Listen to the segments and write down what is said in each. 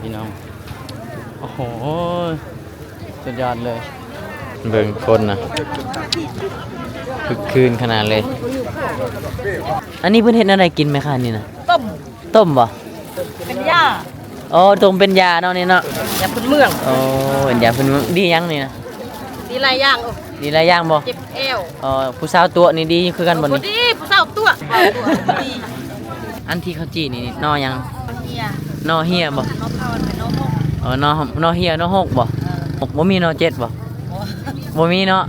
พี่น้องโอ้โหสุดยอดเลยเบิ่งคนนะคึกคืนขนาดเลยอันนี้เพิ่นเฮ็ดอะไรกินไหมคะนี่นะต้มบ่เป็นยาอ๋อต้มเป็นยาเนาะนี่เนาะยาพื้นเมืองโอ้เป็นยาพื้นเมืองดียังนี่นะดีหลายอย่างดีหลายอย่างบ่เจ็บเอวอ๋อผู้สาวตัวนี่ดีคือกันบ่นี่ดีผู้สาวตัวดีอันที่เขาจี้นี่นอยังเฮียนอเฮียบ่นอพาวเป็นนอหกอ๋อนอเฮียนอหกบ่หกบ่มีนอเจ็ดบ่บ่มีเนาะ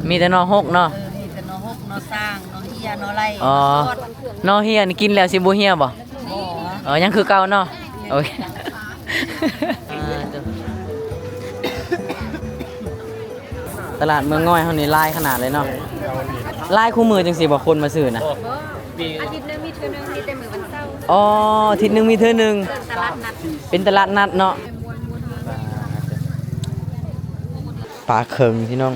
มีแต่นอหกเนาะมีแต่นอหกนอสร้างนอเฮียนอไรอ๋อนอเฮียนี่กินแล้วสิบ่เฮียบ่ยังคือเก่าเนาะโอเคตลาดเมืองง่อยเฮานี่ลายขนาดเลยเนาะลายคู่มือจังสิบ่คนมาซื้อนะอาทิตย์นึงมีเทื่อนึงมีแต่มื้อวันเสาร์อ๋ออาทิตย์นึงมีเทื่อนึงตลาดนัดเป็นตลาดนัดเนาะปลาเคิงพี่น้อง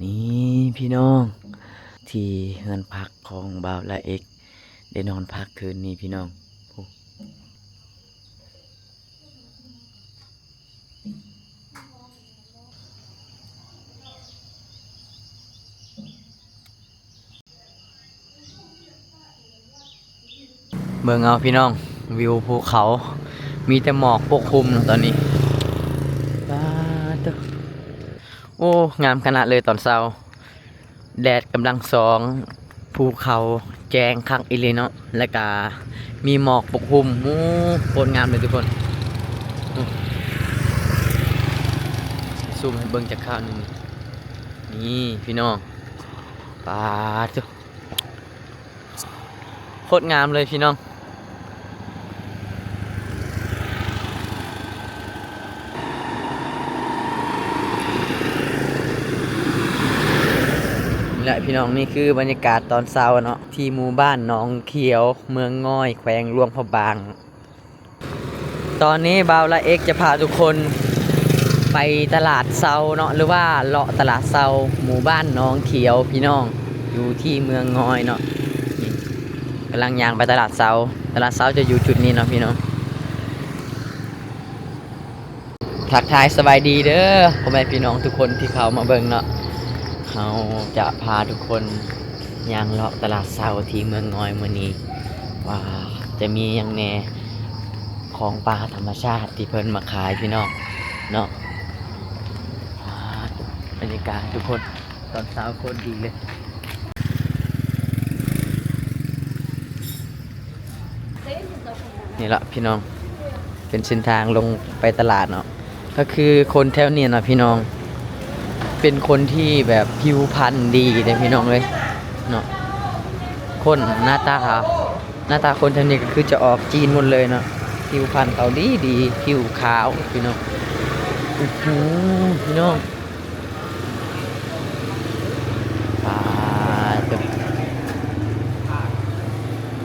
นี่พี่น้องที่เฮือนพักของบ่าวละเอกได้นอนพักคืนนี้พี่น้องเบิ่งเอาพี่น้องวิวภูเขามีแต่หมอกปกคลุมตอนนี้โอ้งามขนาดเลยตอนเช้าแดดกำลังส่องภูเขาแจ้งคักอีเลยเนาะและก็มีหมอกปกคลุมโอ้โคตรงามเลยทุกคนซูมให้เบิ่งจากข้าวนึงนี่พี่น้องปาดโคตรงามเลยพี่น้องและพี่น้องนี่คือบรรยากาศตอนเช้าเนาะที่หมู่บ้านหนองเขียวเมืองง่อยแขวงหลวงพระบางตอนนี้บ่าวละเอกจะพาทุกคนไปตลาดเช้าเนาะหรือว่าเลาะตลาดเช้าหมู่บ้านหนองเขียวพี่น้องอยู่ที่เมืองง่อยเนาะกำลังย่างไปตลาดเช้าจะอยู่จุดนี้เนาะพี่น้องทักทายสบายดีเด้อพ่อแม่พี่น้องทุกคนที่เข้ามาเบิ่งเนาะเราจะพาทุกคนย่างเลาะตลาดเช้าที่เมืองง่อยมื้อนี้ว่าจะมีอย่างแน่ของปลาธรรมชาติที่เพิ่นมาขายพี่น้องเนาะบรรยากาศทุกคนตอนเช้าโคตรดีเลยนี่ละพี่น้องเป็นเส้นทางลงไปตลาดเนาะก็คือคนแถวนี้เนาะพี่น้องเป็นคนที่แบบผิวพรรณดีเลยพี่น้องเลยเนาะคนหน้าตาคนแถวนี้ก็คือจะออกจีนหมดเลยเนาะผิวพรรณเขาดีผิวขาวพี่น้องพี่น้อง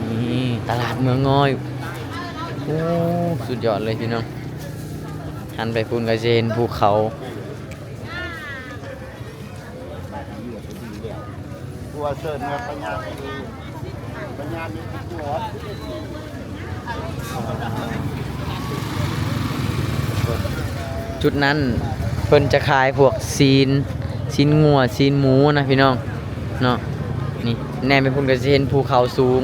นี่ตลาดเมืองง่อยโอ้สุดยอดเลยพี่น้องหันไปพุ่นกระเจนภูเขาเสิร์ฟมาปัญญาดีปัญญามีตัวจุดนั้นเพิ่นจะขายพวกซีนงัวซีนหมูนะพี่น้องเนาะนี่แน่ไปพุ่นก็จะเห็นภูเขาสูง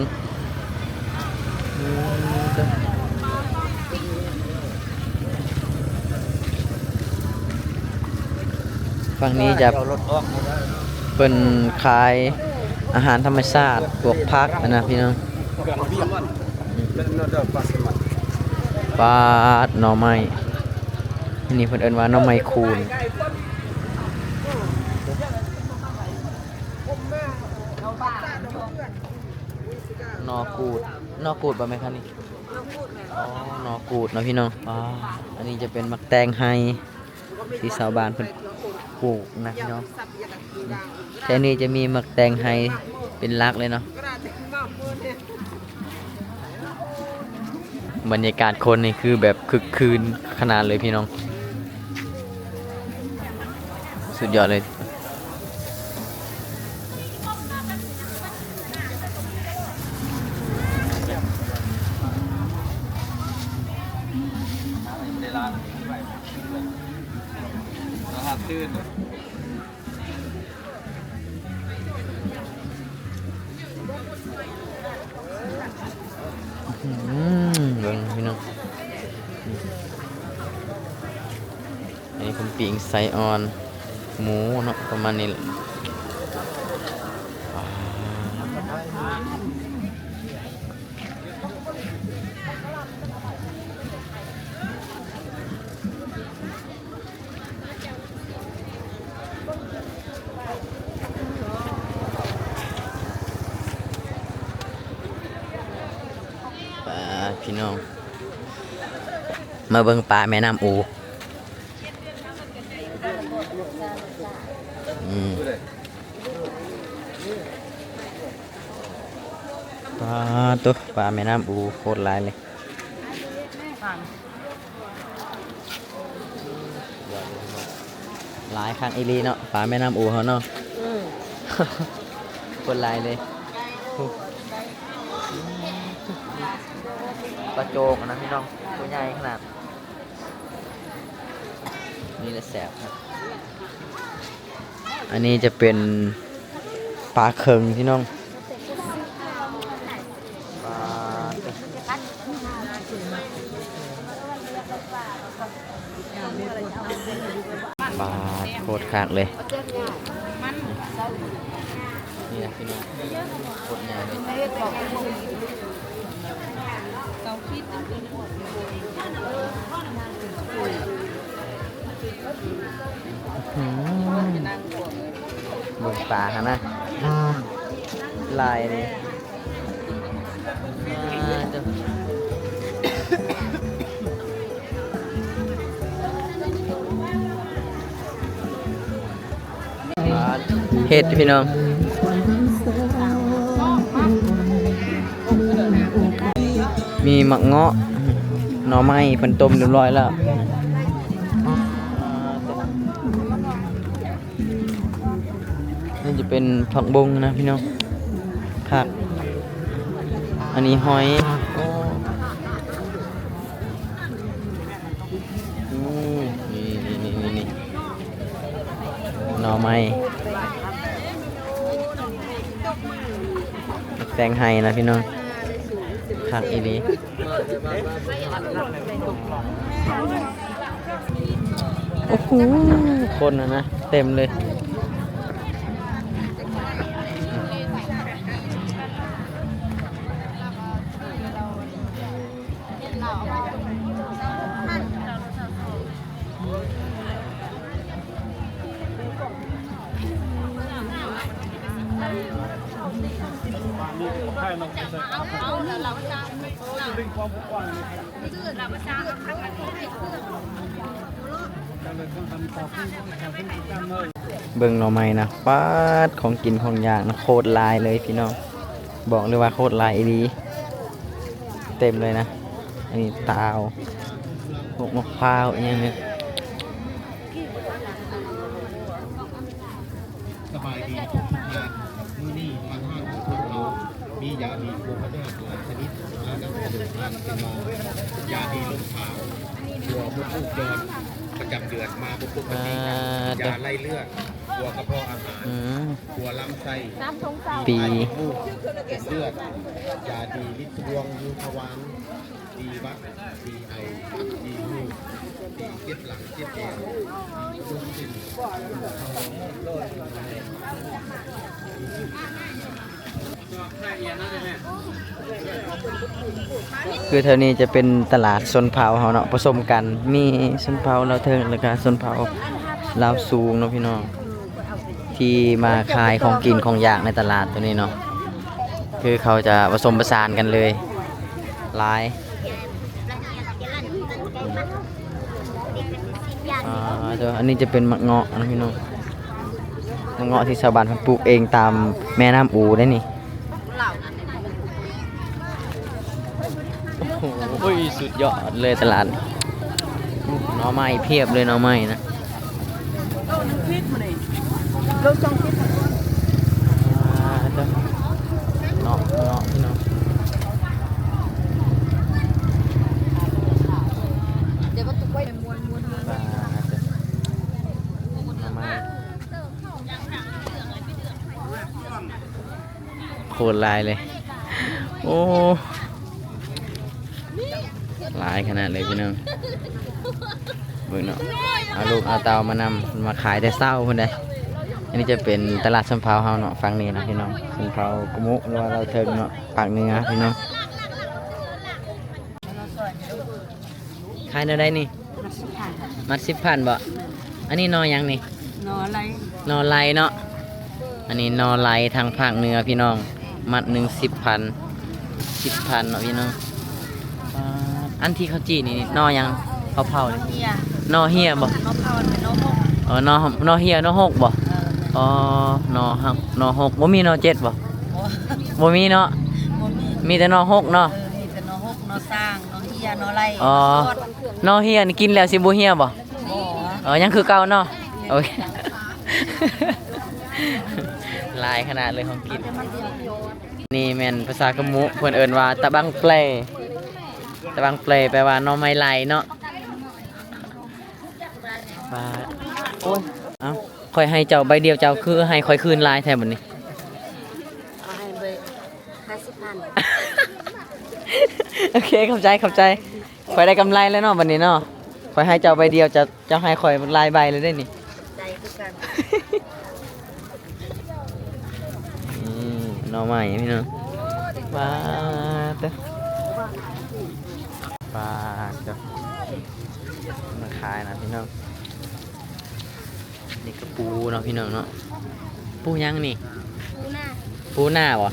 ฝั่งนี้จะเพิ่นขายอาหารธรรมชาติพวกผักนะพี่น้องปลาหน่อไม้นี่เพิ่นเอิ้นว่าหน่อไม้คูนนอกูดบ่แม่คะนี่อ๋อนอกูดเนาะพี่น้องอันนี้จะเป็นมักแตงไฮที่ชาวบ้านเพิ่นปลูกนะพี่น้องแถวนี้จะมีมักแตงไฮเป็นหลักเลยเนาะบรรยากาศคนนี่คือแบบคึกคืนขนาดเลยพี่น้องสุดยอดเลย ตื่น เบิ่งพี่น้องอันนี้เป็นปิ้งไส้อ่อนหมูเนาะประมาณนี้แหละพี่น้องมาเบิ่งปลาแม่น้ำอูปลาตัวปลาแม่น้ำอูโคตรหลายเลยหลายครั้งอีหลีเนาะปลาแม่น้ำอูเขาเนาะโคตรหลายเลยปลาโจกนะพี่น้องตัวใหญ่ขนาดนี่แหละแสบครับอันนี้จะเป็นปลาเคิงพี่น้องปลาโคตรขากเลยนี่นะพี่น้องโคตรใหญ่เลยบนปลาฮะนะลายนี่เห็ดพี่น้องมีหมักเงาะหน่อไม้เพิ่นต้มเรียบร้อยแล้วนี่จะเป็นผักบงนะพี่น้องผักอันนี้หอยนี่หน่อไม้แตงไห้นะพี่น้องผักอีนี้โอ้โหคนนะเต็มเลยเบิ่งหน่อไม้นะฟาดของกินของอยากนะโคตรลายเลยพี่น้องบอกเลยว่าโคตรลายดีเต็มเลยนะอันนี้ตาวพวกมะพร้าวอย่างเงี้ย สบายดีทุกงานมื้อนี้ทางห้างของเรามียาดีโคพระเจ้าหลายชนิดแล้วก็เดินทางเป็นมอยาดีลมขาวตัวบุกจรประจำเดือนมาบุกปกติยาไล่เลือดตัวกระเพาะอาหารตัวลำไส้ปีเป็นเลือดยาดีลิตรวงยูทวานดีวัดดีไอดีหูดีเจ็บหลังเจ็บเอวดีรุ่งสิ้นคือเท่านี้จะเป็นตลาดชนเผ่าเขาเนาะผสมกันมีชนเผ่าลาวเทิงแล้วก็ชนเผ่าลาวสูงเนาะพี่น้องที่มาขายของกินของอยากในตลาดตัวนี้เนาะคือเขาจะผสมผสานกันเลยหลายอันนี้จะเป็นมะเงาะนะพี่น้องมะเงาะที่ชาวบ้านเขาปลูกเองตามแม่น้ำอูได้นี่โอ้ยสุดยอดเลยตลาดหน่อไม้เพียบเลยหน่อไม้นะเนาะพี่น้องห คตรหลายเลยโอ้หลายขนาดเลยพี่น้องเบิ่งเนาะเอาลูกเอาเตามานำมาขายแต่เศร้าเพิ่นได้อันนี้จะเป็นตลาดสำเภาเฮาเนาะฝั่งนี้นะพี่น้องสำเภากะมุหรือว่าเราเทิงเนาะภาคเหนือพี่น้องขายแนวใดนี่มัด10,000บ่อันนี้นอหยังนี่ นออะไร นอไลเนาะอันนี้นอไลทางภาคเหนือพี่น้องมัดหนึ่ง10,000เนาะพี่น้องอันที่เขาจีนี่นอหยังเผาๆนี่ เฮีย นอเฮียบ่ นอเผาเป็นนอหก นอเฮียนอหกบ่อ๋อนอหักนอหกบ่มีนอเจ็ดบ่ โอ้ บ่มีเนาะ บ่มี มีแต่นอหกเนาะ มีแต่นอหกนอสร้างนอเฮียนอไร อ๋อนอเฮียนี่กินแล้วสิบ่เฮียบ่ บ่ อ๋อยังคือเก่าเนาะโอเค ลายขนาดเลยของกินนี่แม่นภาษากะมุเพิ่นเอิ้นว่าตะบังเปลตะบังเปลแปลว่าหน่อไม้ไหลเนาะว่าโอ้ยเอ้าค่อยให้เจ้าใบเดียวเจ้าคือให้ค่อยคืนลายแท้บัดนี้ เอาให้เบ50,000 โอเคเข้าใจค่อยได้กำไรแล้วเนาะบัดนี้เนาะค่อยให้เจ้าใบเดียวเจ้าให้ค่อยลายใบเลยได้นี่ ใจคือกัน หน่อไม้พี่น้องปลาเต้อปลาเต้อมาขายนะพี่น้องนี่ก็ปูเนาะพี่น้องเนาะปูยังนี่ปูหน้าวะ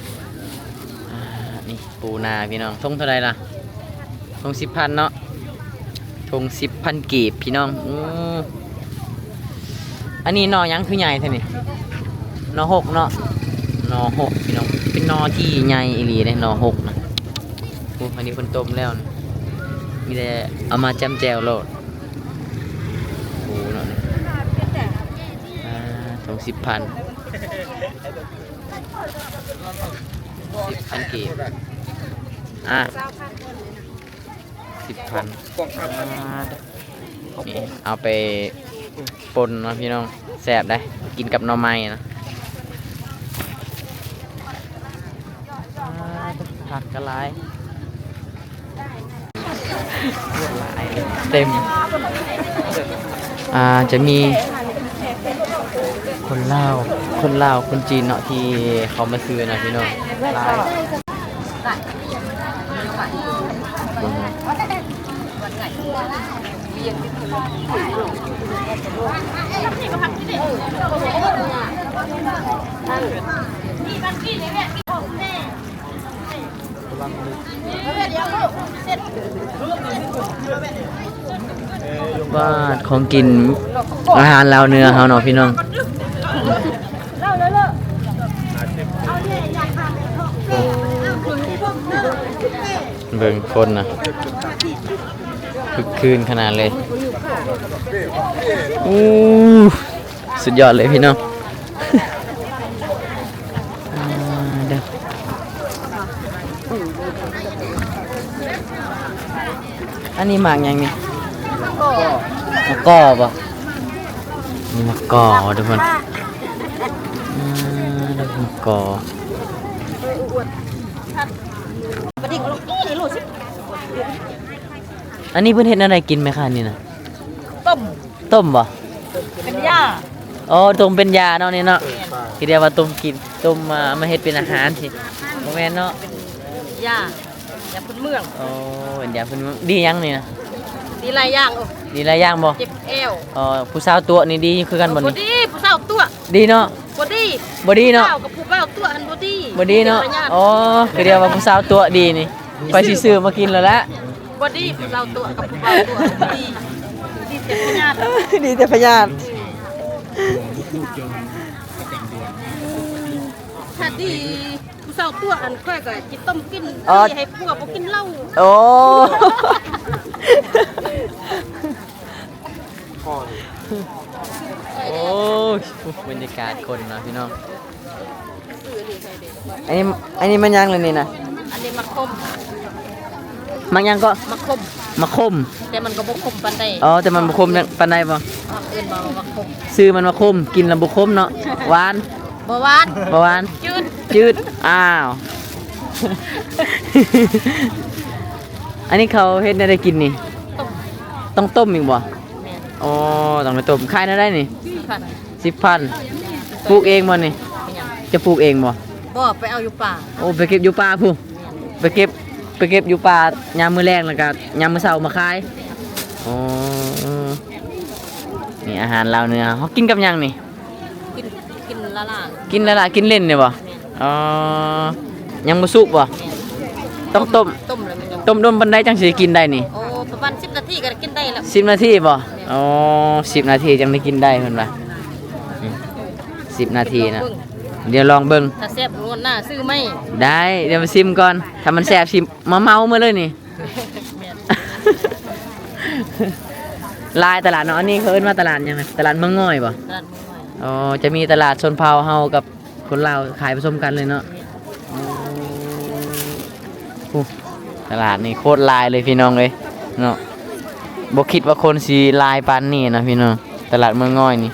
นี่ปูนาพี่น้องทงเท่าไรล่ะทง10,000เนาะทง10,000กีบพี่น้องอันนี้นอยังคือใหญ่เท่านี่นอหกเนาะนอหกพี่น้องเป็นนอที่ใหญ่อีหลีเลยนอหกนะโอ้อันนี้คนต้มแล้วนะมีแต่เอามาจ้ำแจวโลดโอ้เนาะนี่ทง10,000กีบ10,000นี่เอาไปปนเนาะพี่น้องแซ่บได้กินกับหน่อไม้นะผักกระไรเต็มจะมีคนลาวคนจีนเนาะที่เขามาซื้อนะพี่น้องลายว่าของกินอาหารลาวเนื้อเฮาเนาะพี่น้องเบิ่งคนนะคึกคืนขนาดเลยอู้สุดยอดเลยพี่น้องเด้ออันนี้หมากยังนี่มะกอป่ะนี่มะกอทุกคนแล้วมะกออันนี้เพื่อนเห็นอะไรกินไหมคะนี่นะ ต้มป่ะ เป็นหญ้า อ๋อต้มเป็นยาเนาะนี่เนาะที่เรียกว่าต้มกินต้มมาเฮ็ดเป็นอาหารสิโมแม่นเนาะ หญ้าพื้นเมือง โอ้เป็นยาเพิ่นดียังนี่นะ ดีหลายอย่าง ดีหลายอย่างบ่ เจ็บเอว อ๋อผู้สาวตัวนี่ดีคือกันบ่ บ่ นี่ ดีผู้สาวตัว ดีเนาะ บ่ดี บ่ดีเนาะ ผู้สาวกับผู้บ่าวตัวอันบ่ดี บ่ดีเนาะอ๋อคือเรียกว่าผู้สาวตัวดีนี่ไปสิซื้อมากินแล้วละ บ่ดีผู้สาวตัวกับผู้บ่าวตัวบ่ดีดีเจ็บพญาติ ดีแต่พยาธิ ลูกจนประจำเดือน ถ้าดีผู้สาวตัวอันค่อยก็จิต้มกินดีให้ผัวบ่กินเหล้า โอ้โอ้ยบรรยากาศคนเนาะพี่น้องอันนี้มันยังเลยนี่นะ อันนี้มาคม มันยังก็ มาคม มาคม แต่มันก็บ่คมปานใด อ๋อแต่มันบ่คมปานใดบ่ เอิ้นว่ามาคม ซื้อมันมาคมกินแล้วบ่คมเนาะหวาน บ่หวาน บ่หวาน จืด จืดอ้าว อันนี้เขาเฮ็ดได้กินนี่ ต้ม ต้องต้มอีกบ่ แม่น อ๋อต้องไปต้มขายได้นี่ ค่ะ 10,000ปลูกเองบ่นี่ เป็นหยัง จะปลูกเองบ่ บ่ไปเอาอยู่ป่า โอ้ไปเก็บอยู่ป่าพูไปเก็บอยู่ป่ายามมื้อแรกแล้วก็ยามมื้อเช้ามาขายอ๋อนี่อาหารลาวเหนือเฮากินกับหยังนี่ กินกินละล่าง กินแล้วล่ะกินเล่นเนี่ยบ่ แม่น อ๋อยังบ่สุกบ่ แม่น ต้องต้ม ต้มแล้วมันยัง ต้มดมปานใดจังสิกินได้นี่ โอ้ประมาณ10นาทีก็กินได้แล้ว 10 นาทีบ่อ๋อ10 นาทีจังได้กินได้เพิ่นว่าอืม10 นาทีนะเดี๋ยวลองเบิ่ง ถ้าแซ่บงวดหน้าซื้อไหม ได้เดี๋ยวมาซิมก่อนถ้ามันแซ่บสิมาเมามาเลยนี่ แม่น ลายตลาดเนาะอันนี้เขาเอิ้นว่าตลาดยังไงตลาดเมืองง่อยบ่ ตลาดมื้อใหม่ อ๋อจะมีตลาดชนเผ่าเฮากับคนลาวขายผสมกันเลยเนาะอู้ตลาดนี่โคตรลายเลยพี่น้องเอ้ยเนาะบ่คิดว่าคนสิลายปานนี้นะพี่น้องตลาดเมืองง่อยนี่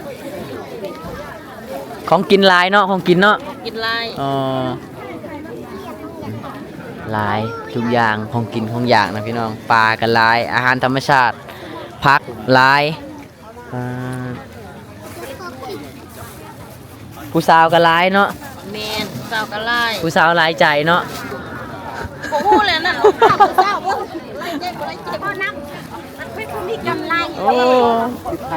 ของกินลายเนาะของกินเนาะ กินลาย อ๋อลายทุกอย่างของกินของอย่างนะพี่น้องปลากันลายอาหารธรรมชาติผักลายอ่าผู้สาวกันลายเนาะ แม่นเจ้าก็ลาย ผู้สาวหลายใจเนาะ โอ้โหแล้วนั่นลูกข้าวเจ้าบ่ไล่เจ็บบ่ไล่เจ็บบ่นั่งมันเพิ่นบ่มีกำไร โอ้ เ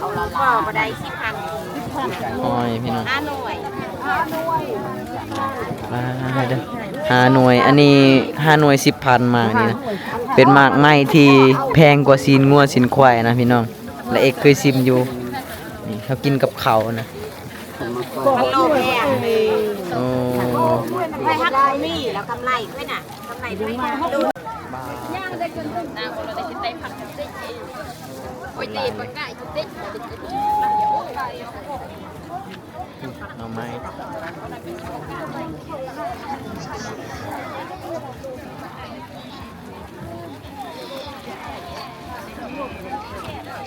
อาละล่ะบ่ได้10,000 โอ้ยพี่น้อง 5หน่วย มาเด้อ5 หน่วยอันนี้5 หน่วย 10,000 มานี่นะเป็นหมากไม้ที่แพงกว่าซีนงัวซีนควายนะพี่น้องและเอกเคยซิมอยู่นี่เขากินกับเขาวนะ มันโลแพง โอ้ ไปฮักนี่แล้วกำไรด้วยน่ะกำไรด้วยนะดูย่างได้จนนางคนเราได้สิได้ผักจังซี่โอ้ยตีปากกาจุดเด็ด เอาไม้ป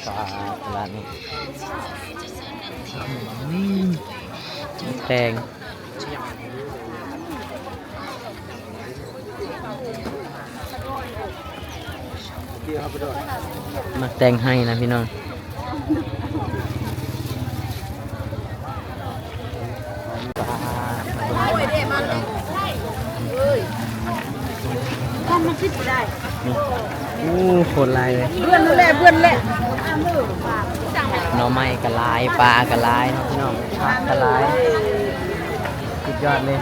ลาตลาดนี้แตงมาแตงให้นะพี่น้องคนลายเลย เพื่อนแหละเพื่อนแหละ หน่อไม้กะลายปลากะลายเนาะพี่น้องผักกะลายสุดยอดเลย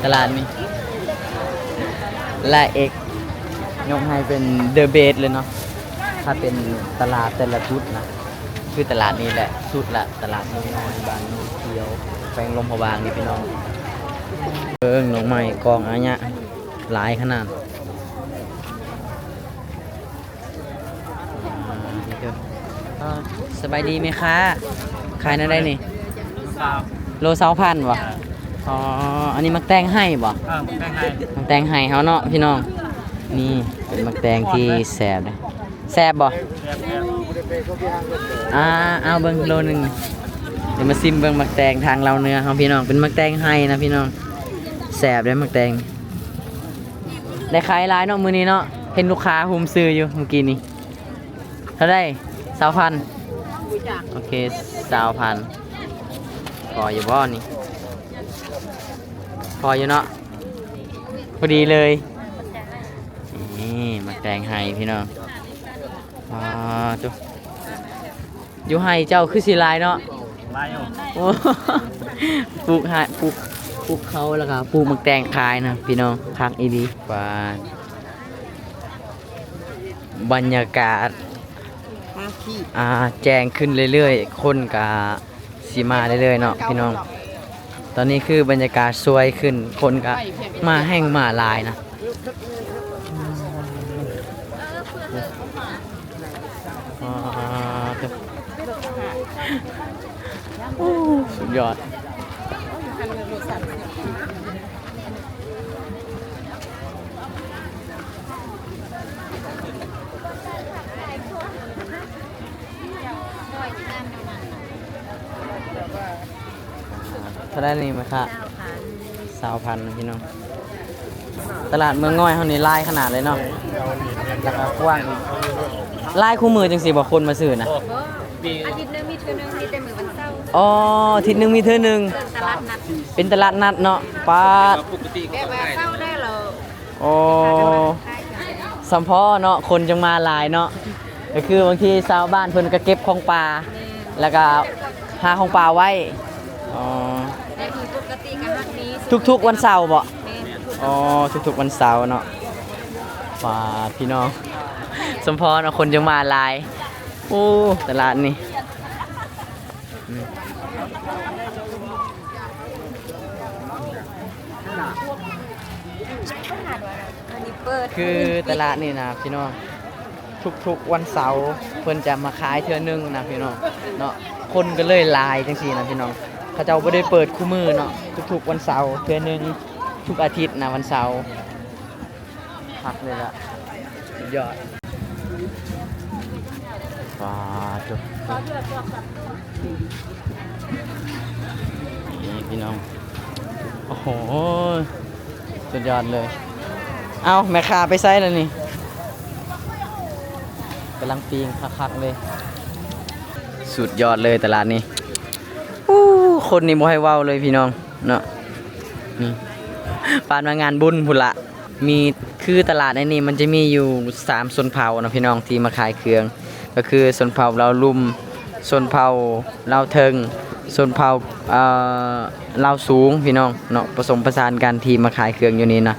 ตลาดนี้และเอกยกให้เป็นเดอะเบสเลยเนาะถ้าเป็นตลาดแต่ละชุดนะคือตลาดนี้แหละสุดละตลาดน้อยบางน้เขียวแปลงลมพะบางนี่พี่น้องหน่อไม้กองอันเนี้ยหลายขนาดนี่คือสบายดีไหมคะขายอะไรนี่โล2,000บ่อ๋ออันนี้มักแตงให้บ่มักแตงให้เฮาเนาะพี่น้องนี่เป็นมักแตงที่แซ่บเลยแซ่บบ่เอาเบิ่งโลนึงเดี๋ยวมาซิมเบิ่งมักแตงทางเราเนื้อเฮาพี่น้องเป็นมักแตงให้นะพี่น้องแซ่บเลยมักแตงได้ขายหลายเนาะมื้อนี้เนาะเห็นลูกค้าหุมซื้ออยู่เมื่อกี้นี้เท่าได้20,000โอเค20,000พออยู่บ่นี่พออยู่เนาะพอดีเลยนี่มาแตงให้พี่น้องจุอยู่ให้เจ้าคือสิลายเนาะลายโอ้ ปลูกให้ปลูกเขาแล้วก็ปลูกมักแตงขายนะพี่น้องคักอีดีบรรยากาศแจ้งขึ้นเรื่อยๆคนกะสีมาเรื่อยๆเนาะพี่น้องตอนนี้คือบรรยากาศสวยขึ้นคนกะมาแห้งมาลายนะสุดยอดเท่าได้นี่ไหมครับ 20,000พี่น้องตลาดเมืองง่อยเฮานี่หลายขนาดเลยเนาะแล้วก็กว้างอีกหลายคู่มือจังซี่บ่คนมาซื้อน่ะ อาทิตย์นึงมีเทื่อนึงมีแต่มื้อวันเสาร์ อ๋ออาทิตย์หนึงมีเทื่อหนึง เรื่องตลาดนัด เป็นตลาดนัดเนาะป้าด แบบว่าเศร้าได้เหรอ โอ้สัมพอเนาะคนจังมาหลายเนาะก็คือบางทีชาวบ้านเพิ่นก็เก็บของป่าแล้วก็หาของป่าไว้อ๋อ ในมือปกติก็ฮักนี้ ทุกๆวันเสาร์บ่ แม่น อ๋อทุกๆวันเสาร์เนาะป้าดพี่น้องสมพรเนาะคนจังมาหลายโอ้ตลาดนี่อืม อันนี้เปิด คือตลาดนี่นะพี่น้องทุกๆวันเสาร์เพิ่นจะมาขายเทื่อนึงนะพี่น้องเนาะคนก็เลยหลายจังซี่นะพี่น้องเขาเจ้าบ่ได้เปิดคู่มือเนาะทุกๆวันเสาร์เทื่อนึงทุกอาทิตย์นะวันเสาร์พักเลยละสุดยอดว้าจุนี่พี่น้องโอ้โหสุดยอดเลยเอาแม่ค้าไปไซส์แล้วนี่กำลังปีงคักๆเลยสุดยอดเลยตลาดนี้อู้คนนี่บ่ให้เว้าเลยพี่น้องเนาะนี่ปานมางานบุญพุ่นละมีคือตลาดในนี้มันจะมีอยู่3ชนเผ่านะพี่น้องที่มาขายเครื่องก็คือชนเผ่าเราลุ่มชนเผ่าเราเทิงชนเผ่าเราสูงพี่น้องเนาะผสมผสานกันที่มาขายเครื่องอยู่นี่นะ